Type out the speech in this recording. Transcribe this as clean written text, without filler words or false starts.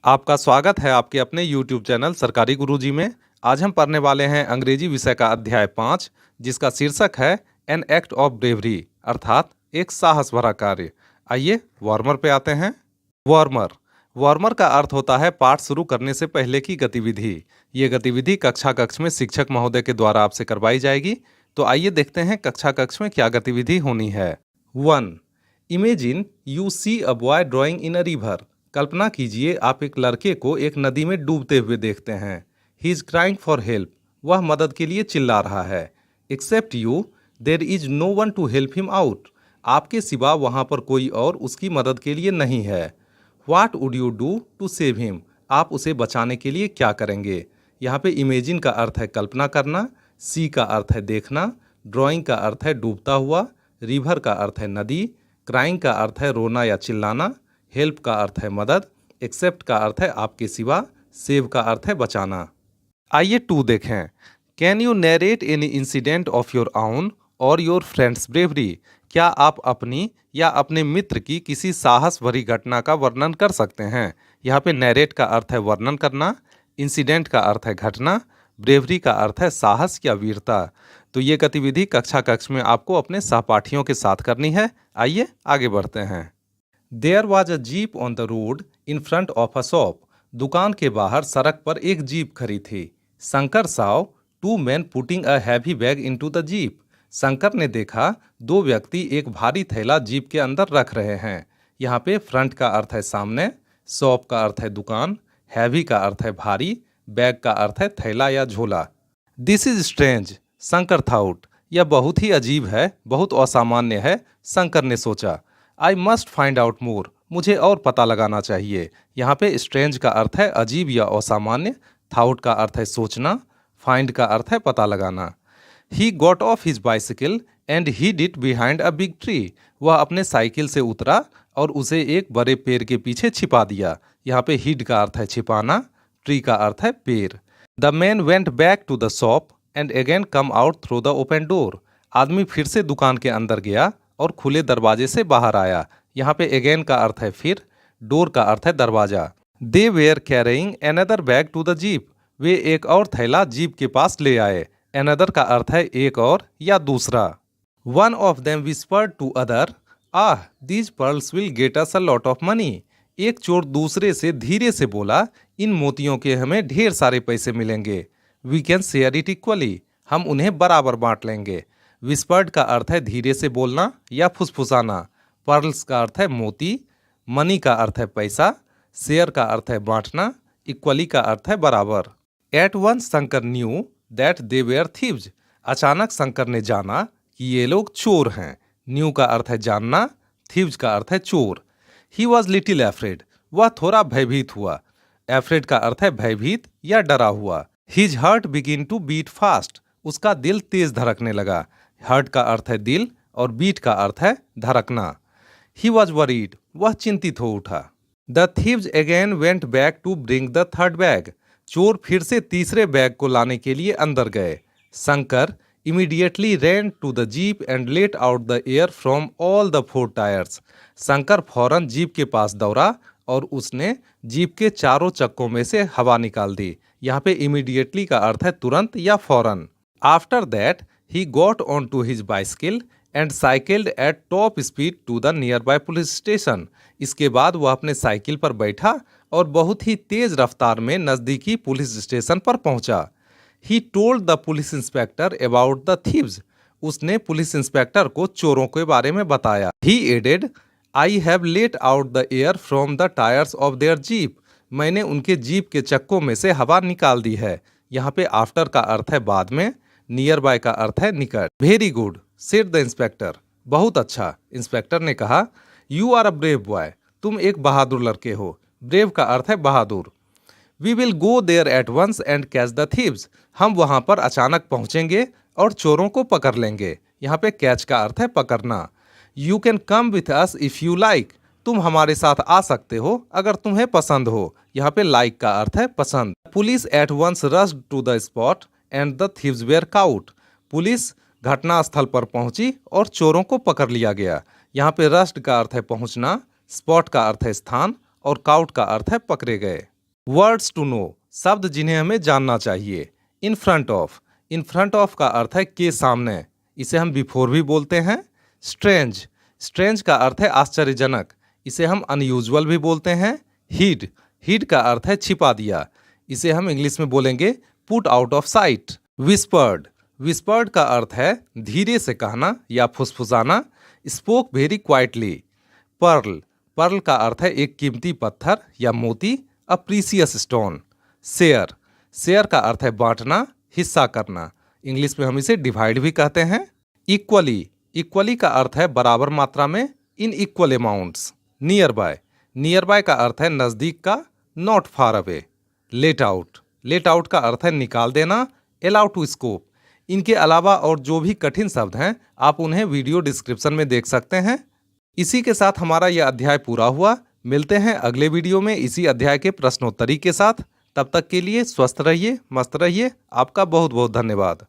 आपका स्वागत है आपके अपने YouTube चैनल सरकारी गुरुजी में। आज हम पढ़ने वाले हैं अंग्रेजी विषय का अध्याय 5, जिसका शीर्षक है एन एक्ट ऑफ ब्रेवरी, अर्थात एक साहस भरा कार्य। आइए वार्मर पे आते हैं। वार्मर वार्मर का अर्थ होता है पाठ शुरू करने से पहले की गतिविधि। ये गतिविधि कक्षा कक्ष में शिक्षक महोदय के द्वारा आपसे करवाई जाएगी। तो आइए देखते हैं कक्षा कक्ष में क्या गतिविधि होनी है। 1. Imagine you see a boy drawing in a river. कल्पना कीजिए आप एक लड़के को एक नदी में डूबते हुए देखते हैं। He is crying for help. वह मदद के लिए चिल्ला रहा है। Except you there is no one to help him out. आपके सिवा वहाँ पर कोई और उसकी मदद के लिए नहीं है। What would you do to save him. आप उसे बचाने के लिए क्या करेंगे। यहाँ पे इमेजिन का अर्थ है कल्पना करना, सी का अर्थ है देखना, ड्राइंग का अर्थ है डूबता हुआ, रिवर का अर्थ है नदी, क्राइंग का अर्थ है रोना या चिल्लाना, हेल्प का अर्थ है मदद, एक्सेप्ट का अर्थ है आपके सिवा, सेव का अर्थ है बचाना। आइए 2 देखें। Can you narrate any incident of your own और योर फ्रेंड्स ब्रेवरी। क्या आप अपनी या अपने मित्र की किसी साहस भरी घटना का वर्णन कर सकते हैं। यहाँ पे नरेट का अर्थ है वर्णन करना, इंसिडेंट का अर्थ है घटना, ब्रेवरी का अर्थ है साहस या वीरता। तो ये गतिविधि कक्षा कक्ष में आपको अपने सहपाठियों के साथ करनी है। आइए आगे बढ़ते हैं। There was a jeep on the road in front of a shop. दुकान के बाहर सड़क पर एक जीप खड़ी थी। Shankar Sao 2 men putting a heavy bag into the jeep. Shankar ने देखा 2 व्यक्ति एक भारी थैला जीप के अंदर रख रहे हैं। यहाँ पे फ्रंट का अर्थ है सामने, शॉप का अर्थ है दुकान, हैवी का अर्थ है भारी, बैग का अर्थ है थैला या झोला। This is strange, Shankar thought. यह बहुत ही अजीब है, बहुत असामान्य है, शंकर ने सोचा। I must find out more. मुझे और पता लगाना चाहिए। यहाँ पे स्ट्रेंज का अर्थ है अजीब या असामान्य, थाउट का अर्थ है सोचना, फाइंड का अर्थ है पता लगाना। He got off his bicycle and he did behind a big tree. वह अपने साइकिल से उतरा और उसे एक बड़े पेड़ के पीछे छिपा दिया। यहाँ पे हिड का अर्थ है छिपाना, ट्री का अर्थ है पेड़। The man went back to the shop and again come out through the open door. आदमी फिर से दुकान के अंदर गया और खुले दरवाजे से बाहर आया। यहाँ पे अगेन का अर्थ है फिर, डोर का अर्थ है दरवाजा। They were carrying another bag to the jeep. वे एक और थैला जीप के पास ले आए। एनदर का अर्थ है एक और या दूसरा। One of them whispered to other, ah these pearls will get us a lot of money. एक चोर दूसरे से धीरे से बोला, इन मोतियों के हमें ढेर सारे पैसे मिलेंगे। We can share it equally. हम उन्हें बराबर बांट लेंगे। विस्पर्ड का अर्थ है धीरे से बोलना या फुसफुसाना, पर्ल्स का अर्थ है मोती, मनी का अर्थ है पैसा, शेयर का अर्थ है बांटना, इक्वली का अर्थ है बराबर। At once Shankar knew that they were thieves. अचानक शंकर ने जाना कि ये लोग चोर हैं। न्यू का अर्थ है जानना, थीव्स का अर्थ है चोर। He was little afraid. वह थोड़ा भयभीत हुआ। एफ्रेड का अर्थ है भयभीत या डरा हुआ। His heart begin to beat fast. उसका दिल तेज धड़कने लगा। हार्ट का अर्थ है दिल और बीट का अर्थ है धड़कना। He was worried. वह चिंतित हो उठा। The thieves again went back to bring the third bag. चोर फिर से तीसरे बैग को लाने के लिए अंदर गए। Shankar immediately ran to the jeep and let out the air from all the 4 tyres. Shankar फौरन जीप के पास दौड़ा और उसने जीप के चारों चक्कों में से हवा निकाल दी। यहाँ पे इमीडिएटली का अर्थ है तुरंत या फौरन। After that he got onto his bicycle and cycled at top speed to the nearby police station. इसके बाद वह अपने साइकिल पर बैठा और बहुत ही तेज रफ्तार में नज़दीकी पुलिस स्टेशन पर पहुंचा। He told the police inspector about the thieves. उसने पुलिस इंस्पेक्टर को चोरों के बारे में बताया। He added, I have let out the air from the tires of their jeep. मैंने उनके जीप के चक्कों में से हवा निकाल दी है। यहाँ पे आफ्टर का अर्थ है बाद में, नियर बाय का अर्थ है निकट। Very good said the inspector. बहुत अच्छा, इंस्पेक्टर ने कहा। You are a brave boy. तुम एक बहादुर लड़के हो। ब्रेव का अर्थ है बहादुर। We will go there at once and catch the thieves. हम वहां पर अचानक पहुंचेंगे और चोरों को पकड़ लेंगे। यहाँ पे कैच का अर्थ है पकड़ना। You can come with us if you like. तुम हमारे साथ आ सकते हो अगर तुम्हें पसंद हो। यहाँ पे लाइक का अर्थ है पसंद। Police at once rushed to the spot and the thieves were caught. Police घटनास्थल पर पहुंची और चोरों को पकड़ लिया गया। यहाँ पे रश्ड का अर्थ है पहुंचना, स्पॉट का अर्थ है स्थान और काउट का अर्थ है पकड़े गए। वर्ड्स टू नो, शब्द जिन्हें हमें जानना चाहिए। इन फ्रंट ऑफ का अर्थ है के सामने, इसे हम बिफोर भी बोलते हैं। स्ट्रेंज का अर्थ है आश्चर्यजनक, इसे हम अनयूजुअल भी बोलते हैं। हिड का अर्थ है छिपा दिया, इसे हम इंग्लिश में बोलेंगे put out of sight. Whispered का अर्थ है धीरे से कहना या फुसफुसाना। Spoke very quietly. पर्ल का अर्थ है एक कीमती पत्थर या मोती, अ प्रीसियस स्टोन। शेयर का अर्थ है बांटना, हिस्सा करना, इंग्लिश में हम इसे डिवाइड भी कहते हैं। इक्वली का अर्थ है बराबर मात्रा में, in equal amounts. Near by का अर्थ है नज़दीक का, not far away. Let out का अर्थ है निकाल देना, अलाउ टू स्कोप। इनके अलावा और जो भी कठिन शब्द हैं आप उन्हें वीडियो डिस्क्रिप्शन में देख सकते हैं। इसी के साथ हमारा यह अध्याय पूरा हुआ। मिलते हैं अगले वीडियो में इसी अध्याय के प्रश्नोत्तरी के साथ। तब तक के लिए स्वस्थ रहिए, मस्त रहिए। आपका बहुत बहुत धन्यवाद।